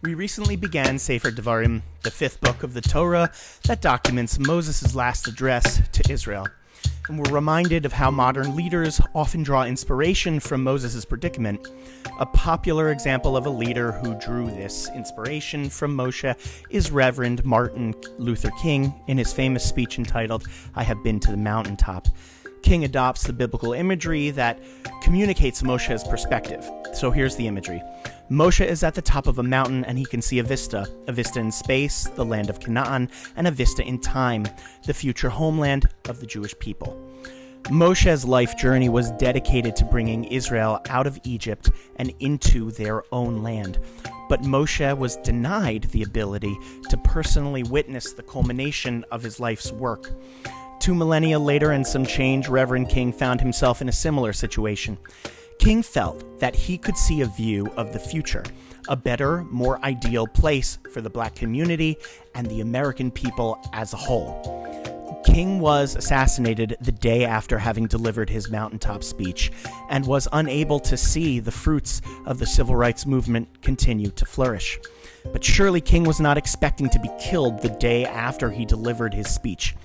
We recently began Sefer Devarim, the fifth book of the Torah that documents Moses' last address to Israel. And we're reminded of how modern leaders often draw inspiration from Moses' predicament. A popular example of a leader who drew this inspiration from Moshe is Reverend Martin Luther King in his famous speech entitled, "I Have Been to the Mountaintop." King adopts the biblical imagery that communicates Moshe's perspective. So here's the imagery. Moshe is at the top of a mountain and he can see a vista in space, the land of Canaan, and a vista in time, the future homeland of the Jewish people. Moshe's life journey was dedicated to bringing Israel out of Egypt and into their own land. But Moshe was denied the ability to personally witness the culmination of his life's work. 2 millennia later and some change, Reverend King found himself in a similar situation. King felt that he could see a view of the future, a better, more ideal place for the black community and the American people as a whole. King was assassinated the day after having delivered his mountaintop speech and was unable to see the fruits of the civil rights movement continue to flourish. But surely King was not expecting to be killed the day after he delivered his speech.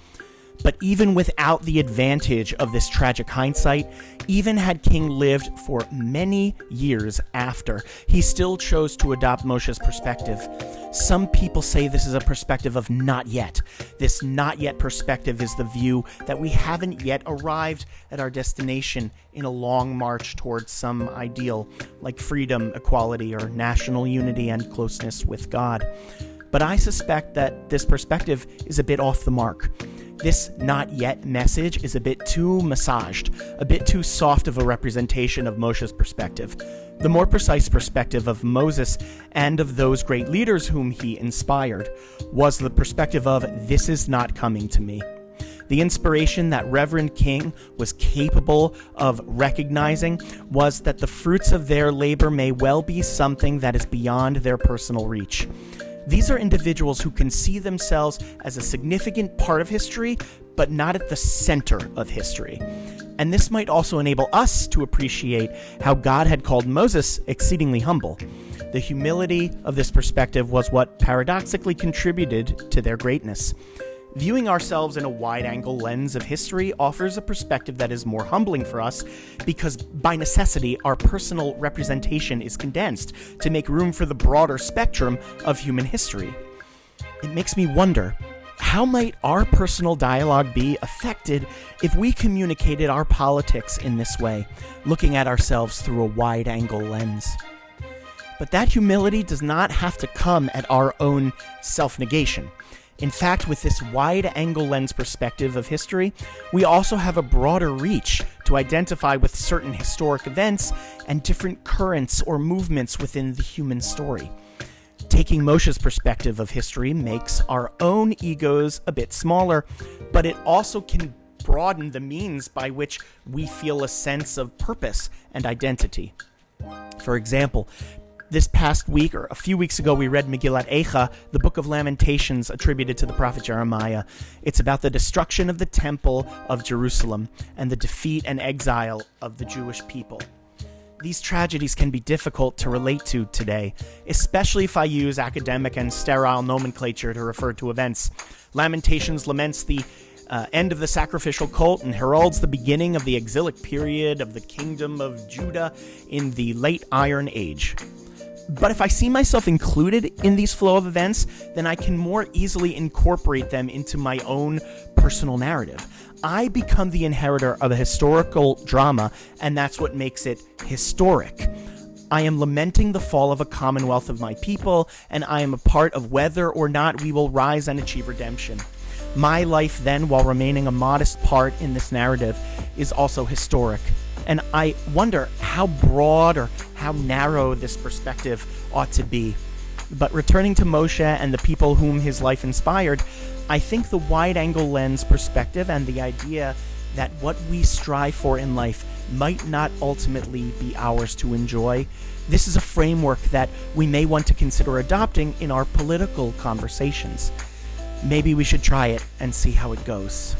But even without the advantage of this tragic hindsight, even had King lived for many years after, he still chose to adopt Moshe's perspective. Some people say this is a perspective of not yet. This not yet perspective is the view that we haven't yet arrived at our destination in a long march towards some ideal, like freedom, equality, or national unity and closeness with God. But I suspect that this perspective is a bit off the mark. This not yet message is a bit too massaged, a bit too soft of a representation of Moshe's perspective. The more precise perspective of Moses and of those great leaders whom he inspired was the perspective of, "This is not coming to me." The inspiration that Reverend King was capable of recognizing was that the fruits of their labor may well be something that is beyond their personal reach. These are individuals who can see themselves as a significant part of history, but not at the center of history. And this might also enable us to appreciate how God had called Moses exceedingly humble. The humility of this perspective was what paradoxically contributed to their greatness. Viewing ourselves in a wide-angle lens of history offers a perspective that is more humbling for us because, by necessity, our personal representation is condensed to make room for the broader spectrum of human history. It makes me wonder, how might our personal dialogue be affected if we communicated our politics in this way, looking at ourselves through a wide-angle lens? But that humility does not have to come at our own self-negation. In fact, with this wide-angle lens perspective of history, we also have a broader reach to identify with certain historic events and different currents or movements within the human story. Taking Moshe's perspective of history makes our own egos a bit smaller, but it also can broaden the means by which we feel a sense of purpose and identity. For example, this past week, or a few weeks ago, we read Megillat Eicha, the book of Lamentations attributed to the prophet Jeremiah. It's about the destruction of the temple of Jerusalem and the defeat and exile of the Jewish people. These tragedies can be difficult to relate to today, especially if I use academic and sterile nomenclature to refer to events. Lamentations laments the end of the sacrificial cult and heralds the beginning of the exilic period of the kingdom of Judah in the late Iron Age. But if I see myself included in these flow of events, then I can more easily incorporate them into my own personal narrative. I become the inheritor of a historical drama, and that's what makes it historic. I am lamenting the fall of a commonwealth of my people, and I am a part of whether or not we will rise and achieve redemption. My life then, while remaining a modest part in this narrative, is also historic. And I wonder how broad or how narrow this perspective ought to be. But returning to Moshe and the people whom his life inspired, I think the wide-angle lens perspective and the idea that what we strive for in life might not ultimately be ours to enjoy, this is a framework that we may want to consider adopting in our political conversations. Maybe we should try it and see how it goes.